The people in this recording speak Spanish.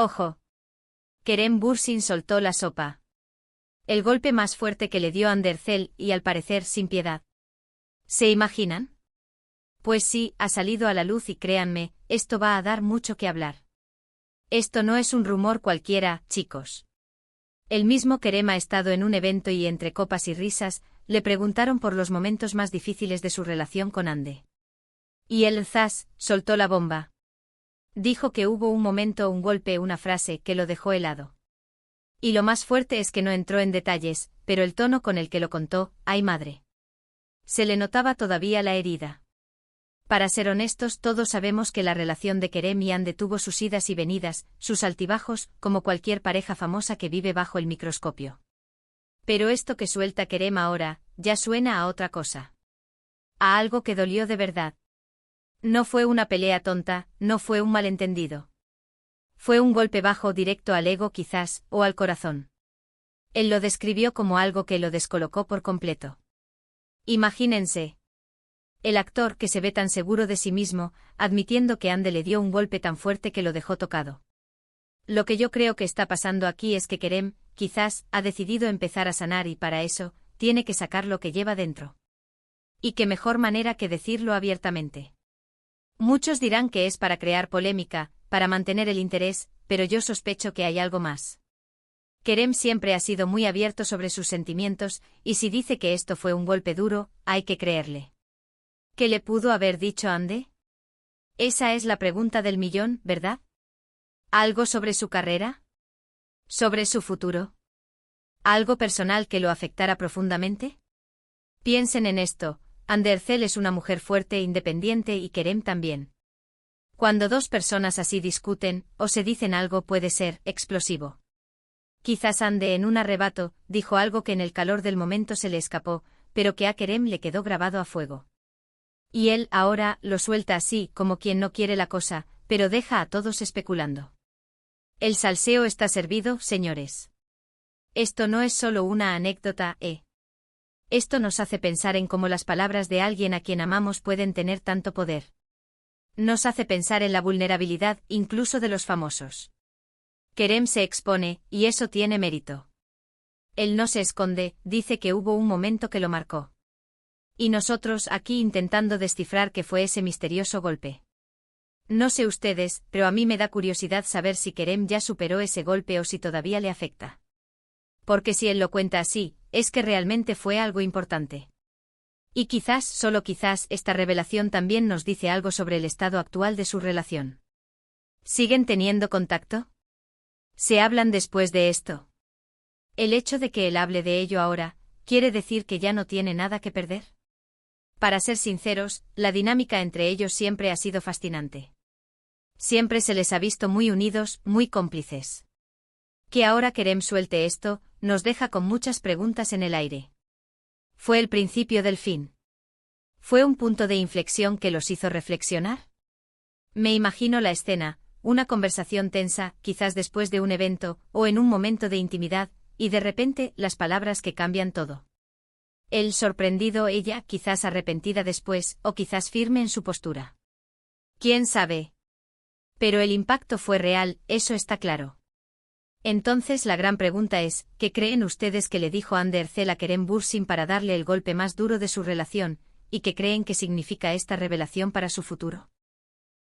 Ojo. Kerem Bürsin soltó la sopa. El golpe más fuerte que le dio Andercel y al parecer sin piedad. ¿Se imaginan? Pues sí, ha salido a la luz y créanme, esto va a dar mucho que hablar. Esto no es un rumor cualquiera, chicos. El mismo Kerem ha estado en un evento y entre copas y risas, le preguntaron por los momentos más difíciles de su relación con Ande. Y él zas, soltó la bomba. Dijo que hubo un momento, un golpe, una frase que lo dejó helado. Y lo más fuerte es que no entró en detalles, pero el tono con el que lo contó, ¡ay madre! Se le notaba todavía la herida. Para ser honestos, todos sabemos que la relación de Kerem y Ande tuvo sus idas y venidas, sus altibajos, como cualquier pareja famosa que vive bajo el microscopio. Pero esto que suelta Kerem ahora, ya suena a otra cosa. A algo que dolió de verdad. No fue una pelea tonta, no fue un malentendido. Fue un golpe bajo directo al ego quizás, o al corazón. Él lo describió como algo que lo descolocó por completo. Imagínense. El actor que se ve tan seguro de sí mismo, admitiendo que Ande le dio un golpe tan fuerte que lo dejó tocado. Lo que yo creo que está pasando aquí es que Kerem, quizás, ha decidido empezar a sanar y para eso, tiene que sacar lo que lleva dentro. Y qué mejor manera que decirlo abiertamente. Muchos dirán que es para crear polémica, para mantener el interés, pero yo sospecho que hay algo más. Kerem siempre ha sido muy abierto sobre sus sentimientos, y si dice que esto fue un golpe duro, hay que creerle. ¿Qué le pudo haber dicho Ande? Esa es la pregunta del millón, ¿verdad? ¿Algo sobre su carrera? ¿Sobre su futuro? ¿Algo personal que lo afectara profundamente? Piensen en esto, Andercel es una mujer fuerte e independiente y Kerem también. Cuando dos personas así discuten, o se dicen algo puede ser explosivo. Quizás Ande en un arrebato, dijo algo que en el calor del momento se le escapó, pero que a Kerem le quedó grabado a fuego. Y él, ahora, lo suelta así, como quien no quiere la cosa, pero deja a todos especulando. El salseo está servido, señores. Esto no es solo una anécdota, Esto nos hace pensar en cómo las palabras de alguien a quien amamos pueden tener tanto poder. Nos hace pensar en la vulnerabilidad, incluso de los famosos. Kerem se expone, y eso tiene mérito. Él no se esconde, dice que hubo un momento que lo marcó. Y nosotros aquí intentando descifrar qué fue ese misterioso golpe. No sé ustedes, pero a mí me da curiosidad saber si Kerem ya superó ese golpe o si todavía le afecta. Porque si él lo cuenta así, es que realmente fue algo importante. Y quizás, solo quizás, esta revelación también nos dice algo sobre el estado actual de su relación. ¿Siguen teniendo contacto? ¿Se hablan después de esto? El hecho de que él hable de ello ahora, ¿quiere decir que ya no tiene nada que perder? Para ser sinceros, la dinámica entre ellos siempre ha sido fascinante. Siempre se les ha visto muy unidos, muy cómplices. Que ahora Kerem suelte esto, nos deja con muchas preguntas en el aire. ¿Fue el principio del fin? ¿Fue un punto de inflexión que los hizo reflexionar? Me imagino la escena, una conversación tensa, quizás después de un evento, o en un momento de intimidad, y de repente, las palabras que cambian todo. Él sorprendido, ella, quizás arrepentida después, o quizás firme en su postura. ¿Quién sabe? Pero el impacto fue real, eso está claro. Entonces la gran pregunta es, ¿qué creen ustedes que le dijo Andercel a Kerem Bürsin para darle el golpe más duro de su relación, y qué creen que significa esta revelación para su futuro?